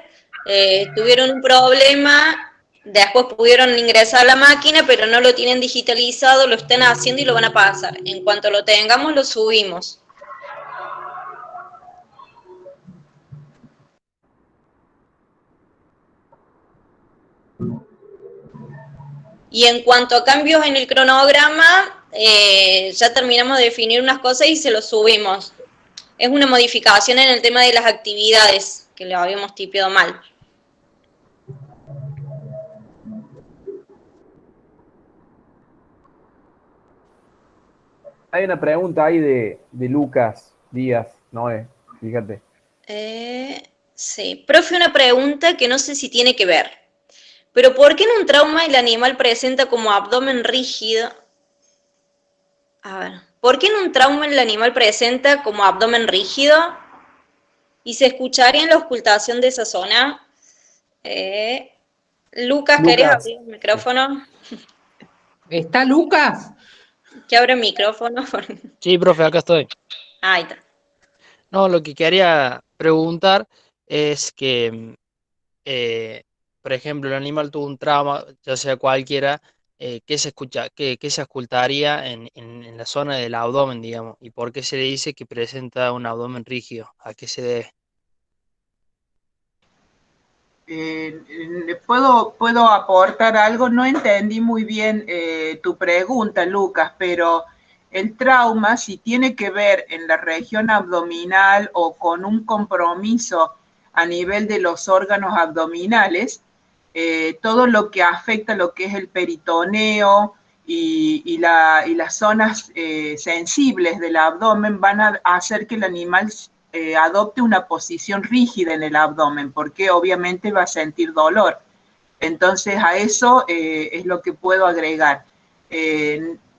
tuvieron un problema, después pudieron ingresar a la máquina, pero no lo tienen digitalizado, lo están haciendo y lo van a pasar. En cuanto lo tengamos, lo subimos. Y en cuanto a cambios en el cronograma, ya terminamos de definir unas cosas y se lo subimos. Es una modificación en el tema de las actividades, que lo habíamos tipeado mal. Hay una pregunta ahí de Lucas Díaz, Noé, fíjate. Sí, profe, una pregunta que no sé si tiene que ver. Pero ¿por qué en un trauma el animal presenta como abdomen rígido? A ver, ¿por qué en un trauma el animal presenta como abdomen rígido? ¿Y se escucharía en la ocultación de esa zona? Lucas, ¿querés abrir el micrófono? ¿Está Lucas? Que abra el micrófono. Sí, profe, acá estoy. Ahí está. No, lo que quería preguntar es que, por ejemplo, el animal tuvo un trauma, ya sea cualquiera, ¿qué se escucha, qué se ocultaría en la zona del abdomen, digamos? ¿Y por qué se le dice que presenta un abdomen rígido? ¿A qué se debe? ¿Puedo aportar algo? No entendí muy bien tu pregunta, Lucas, pero el trauma, si tiene que ver en la región abdominal o con un compromiso a nivel de los órganos abdominales, todo lo que afecta lo que es el peritoneo y las zonas sensibles del abdomen van a hacer que el animal adopte una posición rígida en el abdomen, porque obviamente va a sentir dolor. Entonces a eso es lo que puedo agregar.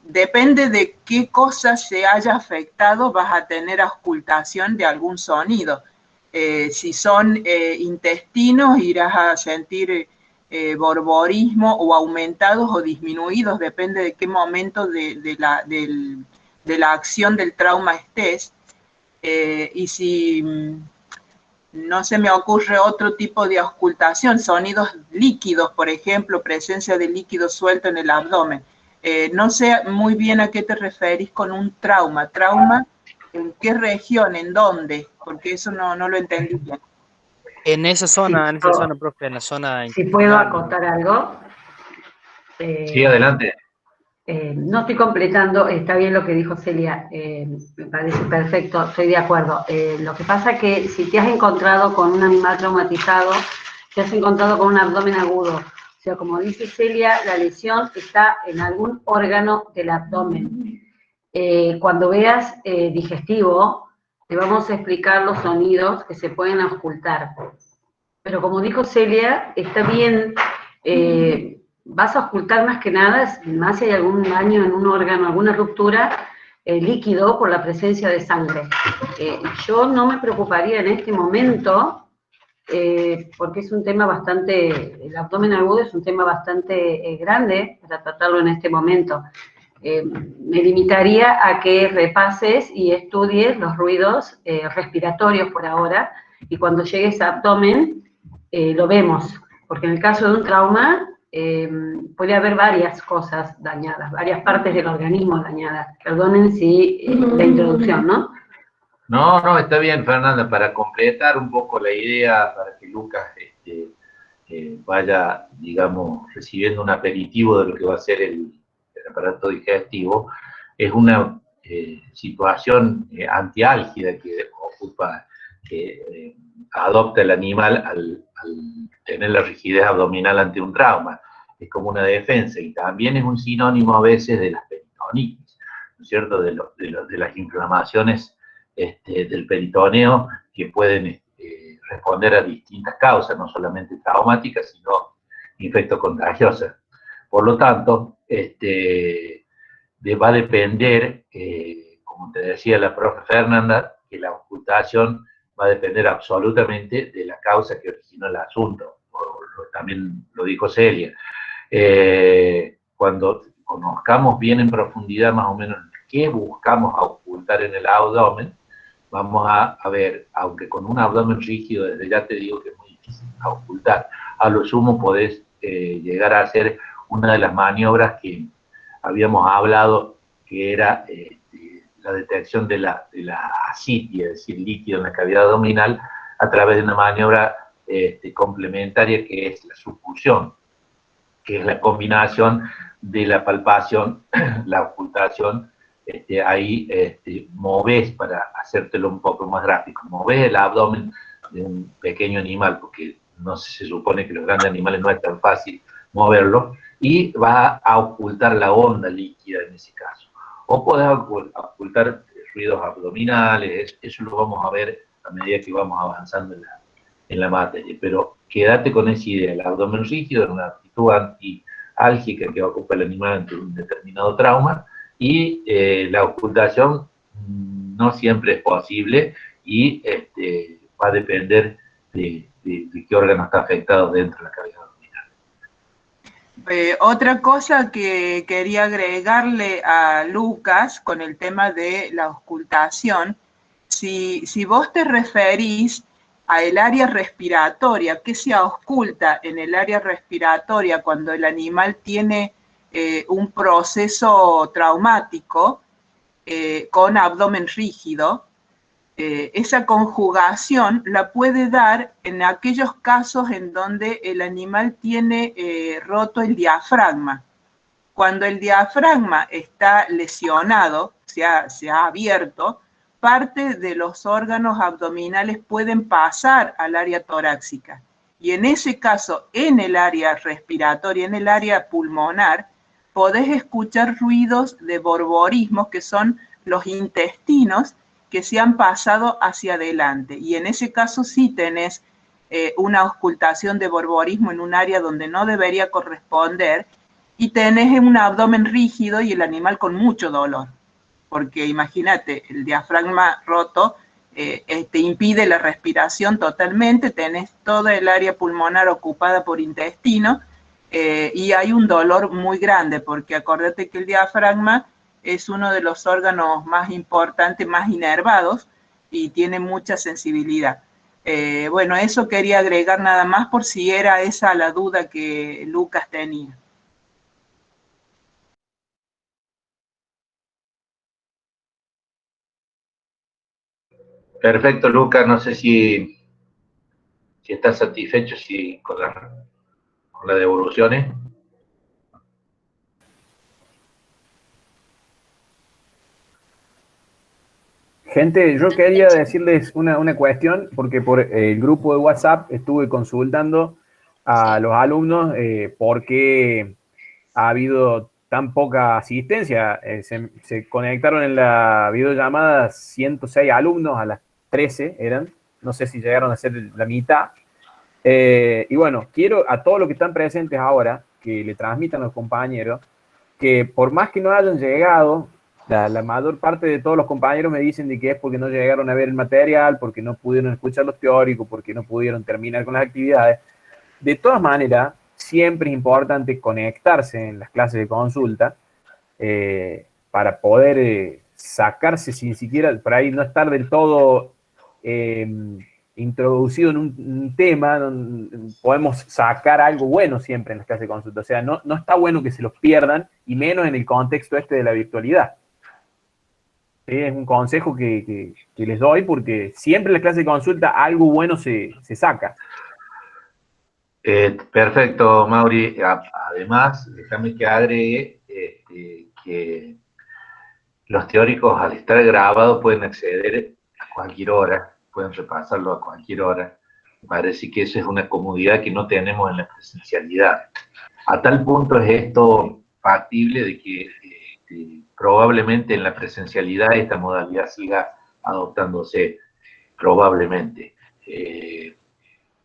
Depende de qué cosa se haya afectado, vas a tener auscultación de algún sonido. Si son intestinos, irás a sentir borborismo o aumentados o disminuidos, depende de qué momento de la acción del trauma estés. Y si no se me ocurre otro tipo de auscultación, sonidos líquidos, por ejemplo, presencia de líquido suelto en el abdomen. No sé muy bien a qué te referís con un trauma. ¿Trauma en qué región? ¿En dónde? Porque eso no lo entendí bien. En esa zona, profe, en la zona... Si puedo acotar algo. Sí, adelante. No estoy completando, está bien lo que dijo Celia, me parece perfecto, estoy de acuerdo. Lo que pasa es que si te has encontrado con un animal traumatizado, te has encontrado con un abdomen agudo. O sea, como dice Celia, la lesión está en algún órgano del abdomen. Cuando veas digestivo, te vamos a explicar los sonidos que se pueden auscultar. Pero como dijo Celia, está bien... vas a ocultar más que nada, más si hay algún daño en un órgano, alguna ruptura, líquido por la presencia de sangre. Yo no me preocuparía en este momento porque es un tema bastante, el abdomen agudo es un tema bastante grande para tratarlo en este momento. Me limitaría a que repases y estudies los ruidos respiratorios por ahora, y cuando llegues a abdomen lo vemos, porque en el caso de un trauma puede haber varias cosas dañadas, varias partes del organismo dañadas. Perdonen si la introducción, ¿no? No, está bien, Fernanda, para completar un poco la idea, para que Lucas vaya, digamos, recibiendo un aperitivo de lo que va a ser el aparato digestivo, es una situación antiálgida que ocupa, que adopta el animal al tener la rigidez abdominal ante un trauma. Es como una defensa, y también es un sinónimo a veces de las peritonitis, ¿no es cierto?, de las inflamaciones del peritoneo, que pueden responder a distintas causas, no solamente traumáticas, sino infectocontagiosas. Por lo tanto, va a depender, como te decía la profe Fernanda, que la ocultación va a depender absolutamente de la causa que originó el asunto. También lo dijo Celia. Cuando conozcamos bien en profundidad más o menos qué buscamos ocultar en el abdomen, vamos a ver, aunque con un abdomen rígido, desde ya te digo que es muy difícil ocultar. A lo sumo podés llegar a hacer una de las maniobras que habíamos hablado, que era la detección de la ascitia, es decir, líquido en la cavidad abdominal, a través de una maniobra complementaria, que es la succión, que es la combinación de la palpación, la ocultación. Ahí movés, para hacértelo un poco más gráfico, movés el abdomen de un pequeño animal, porque no se supone que los grandes animales no es tan fácil moverlo, y va a ocultar la onda líquida en ese caso. O podés ocultar ruidos abdominales, eso lo vamos a ver a medida que vamos avanzando en la materia, pero quédate con esa idea: el abdomen rígido es una actitud antiálgica que ocupa el animal ante un determinado trauma, y la ocultación no siempre es posible, y va a depender de qué órgano está afectado dentro de la cavidad abdominal. Otra cosa que quería agregarle a Lucas con el tema de la ocultación, si vos te referís al área respiratoria, ¿qué se oculta en el área respiratoria cuando el animal tiene un proceso traumático con abdomen rígido? Esa conjugación la puede dar en aquellos casos en donde el animal tiene roto el diafragma. Cuando el diafragma está lesionado, se ha abierto, parte de los órganos abdominales pueden pasar al área torácica. Y en ese caso, en el área respiratoria, en el área pulmonar, podés escuchar ruidos de borborismo, que son los intestinos que se han pasado hacia adelante. Y en ese caso sí tenés una auscultación de borborismo en un área donde no debería corresponder, y tenés un abdomen rígido y el animal con mucho dolor. Porque imagínate, el diafragma roto te impide la respiración totalmente, tenés toda el área pulmonar ocupada por intestino, y hay un dolor muy grande, porque acordate que el diafragma es uno de los órganos más importantes, más inervados, y tiene mucha sensibilidad. Bueno, eso quería agregar nada más por si era esa la duda que Lucas tenía. Perfecto, Lucas, no sé si estás satisfecho con las devoluciones. Gente, yo quería decirles una cuestión, porque por el grupo de WhatsApp estuve consultando a los alumnos por qué ha habido tan poca asistencia. Se conectaron en la videollamada 106 alumnos, a las 13 eran, no sé si llegaron a ser la mitad. Y bueno, quiero a todos los que están presentes ahora que le transmitan a los compañeros que por más que no hayan llegado La mayor parte de todos los compañeros me dicen de que es porque no llegaron a ver el material, porque no pudieron escuchar los teóricos, porque no pudieron terminar con las actividades. De todas maneras, siempre es importante conectarse en las clases de consulta para poder sacarse sin siquiera, por ahí no estar del todo introducido en un tema, podemos sacar algo bueno siempre en las clases de consulta. O sea, no está bueno que se los pierdan, y menos en el contexto de la virtualidad. Es un consejo que les doy, porque siempre en las clases de consulta algo bueno se saca. Perfecto, Mauri. Además, déjame que agregue que los teóricos, al estar grabados, pueden acceder a cualquier hora, pueden repasarlo a cualquier hora. Me parece que eso es una comodidad que no tenemos en la presencialidad. A tal punto es esto factible de que probablemente en la presencialidad esta modalidad siga adoptándose, probablemente.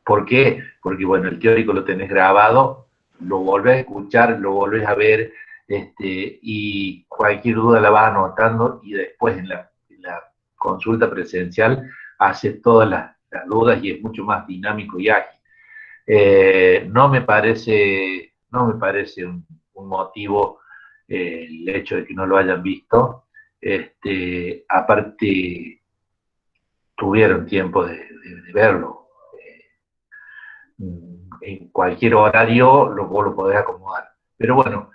¿Por qué? Porque, bueno, el teórico lo tenés grabado, lo volvés a escuchar, lo volvés a ver, y cualquier duda la vas anotando, y después en la consulta presencial haces todas las dudas y es mucho más dinámico y ágil. No me parece un motivo el hecho de que no lo hayan visto. Aparte, tuvieron tiempo de verlo. En cualquier horario vos lo podés acomodar. Pero bueno,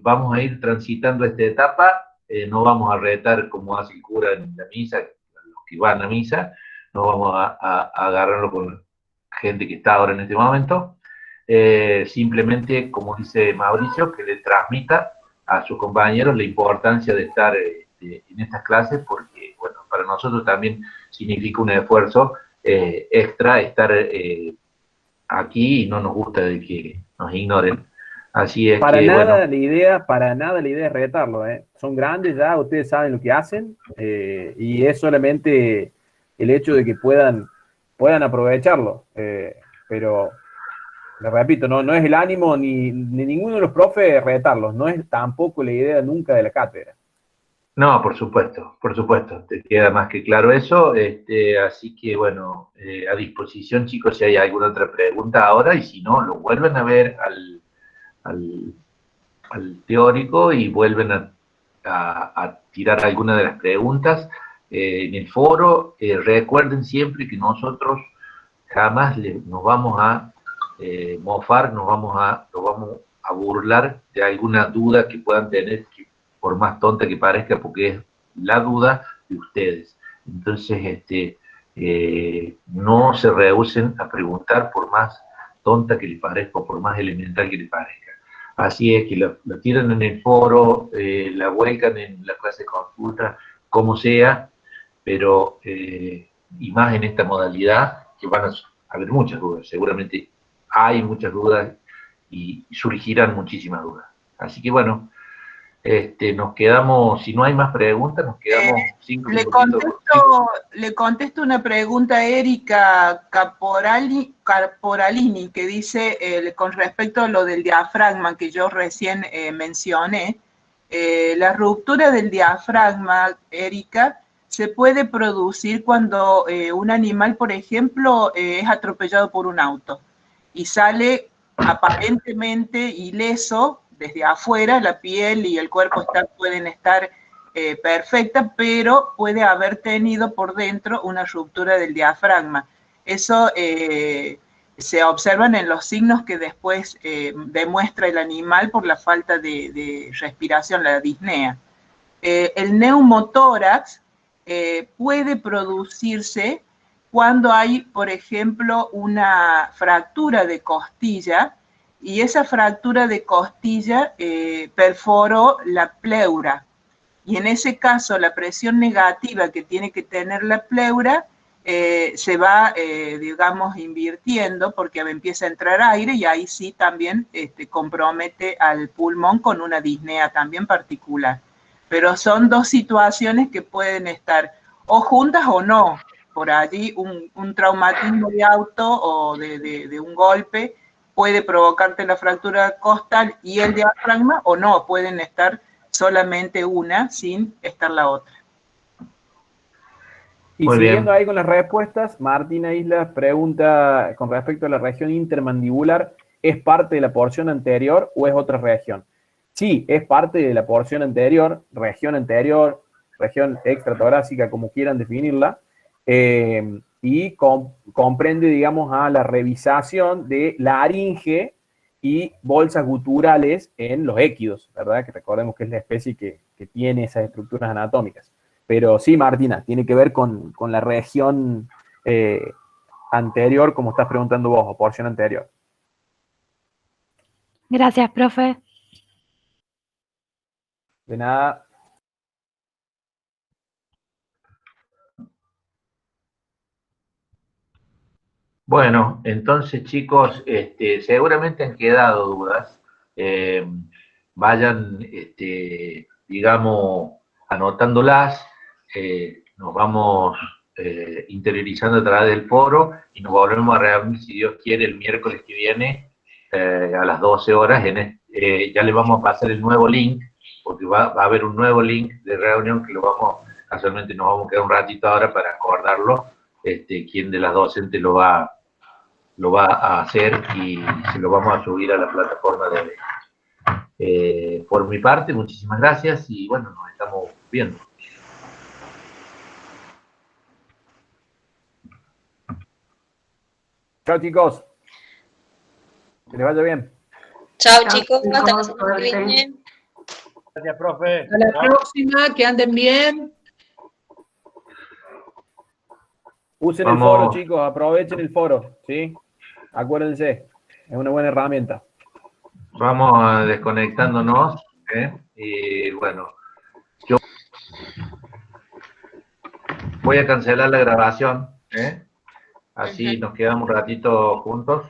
vamos a ir transitando esta etapa, no vamos a retar como hace el cura en la misa, los que van a misa, no vamos a agarrarlo con gente que está ahora en este momento, simplemente, como dice Mauricio, que le transmita a sus compañeros la importancia de estar en estas clases, porque, bueno, para nosotros también significa un esfuerzo extra estar aquí, y no nos gusta de que nos ignoren. Así es para que, nada bueno, para nada la idea es retarlo, ¿eh? Son grandes ya, ustedes saben lo que hacen, y es solamente el hecho de que puedan aprovecharlo. Pero, les repito, no es el ánimo ni ninguno de los profes retarlos, no es tampoco la idea nunca de la cátedra. no, por supuesto, te queda más que claro eso, así que, bueno, a disposición, chicos, si hay alguna otra pregunta ahora, y si no, lo vuelven a ver al teórico y vuelven a tirar alguna de las preguntas en el foro. Recuerden siempre que nosotros jamás nos vamos a mofar, nos vamos a burlar de alguna duda que puedan tener, que por más tonta que parezca, porque es la duda de ustedes. Entonces, no se rehúsen a preguntar, por más tonta que les parezca o por más elemental que les parezca. Así es que la tiran en el foro, la vuelcan en la clase de consulta, como sea, pero, y más en esta modalidad, que van a haber muchas dudas, seguramente hay muchas dudas y surgirán muchísimas dudas. Así que, bueno, nos quedamos, si no hay más preguntas, nos quedamos 5 minutitos. Le contesto una pregunta a Erika Caporalini, que dice, con respecto a lo del diafragma que yo recién mencioné, la ruptura del diafragma, Erika, se puede producir cuando un animal, por ejemplo, es atropellado por un auto y sale aparentemente ileso desde afuera, la piel y el cuerpo pueden estar perfectas, pero puede haber tenido por dentro una ruptura del diafragma. Eso se observan en los signos que después demuestra el animal por la falta de respiración, la disnea. El neumotórax puede producirse cuando hay, por ejemplo, una fractura de costilla, y esa fractura de costilla perforó la pleura. Y en ese caso, la presión negativa que tiene que tener la pleura se va, digamos, invirtiendo, porque empieza a entrar aire, y ahí sí también compromete al pulmón con una disnea también particular. Pero son dos situaciones que pueden estar o juntas o no. Por allí un traumatismo de auto o de un golpe puede provocarte la fractura costal y el diafragma, o no, pueden estar solamente una sin estar la otra. Y Muy siguiendo bien. ahí con las respuestas, Martina Islas pregunta con respecto a la región intermandibular, ¿es parte de la porción anterior o es otra región? Sí, es parte de la porción anterior, región extratorácica, como quieran definirla, y comprende, digamos, a la revisación de laringe y bolsas guturales en los équidos, ¿verdad? Que recordemos que es la especie que tiene esas estructuras anatómicas. Pero sí, Martina, tiene que ver con la región anterior, como estás preguntando vos, o porción anterior. Gracias, profe. De nada. Bueno, entonces chicos, seguramente han quedado dudas. Eh, Vayan, digamos, anotándolas. Nos vamos interiorizando a través del foro y nos volvemos a reunir, si Dios quiere, el miércoles que viene a las 12 horas. Ya les vamos a pasar el nuevo link, porque va a haber un nuevo link de reunión que casualmente nos vamos a quedar un ratito ahora para acordarlo. Quién de las docentes lo va a hacer y se lo vamos a subir a la plataforma de por mi parte, muchísimas gracias y bueno, nos estamos viendo. Chao, chicos. Que les vaya bien. Chao, Chao, chicos, hasta la chicos, semana que suerte. viene. Gracias, profe. Hasta la próxima, que anden bien. Usen el foro, chicos, aprovechen el foro, ¿sí? Acuérdense, es una buena herramienta. Vamos desconectándonos, y bueno, yo voy a cancelar la grabación, así nos quedamos un ratito juntos.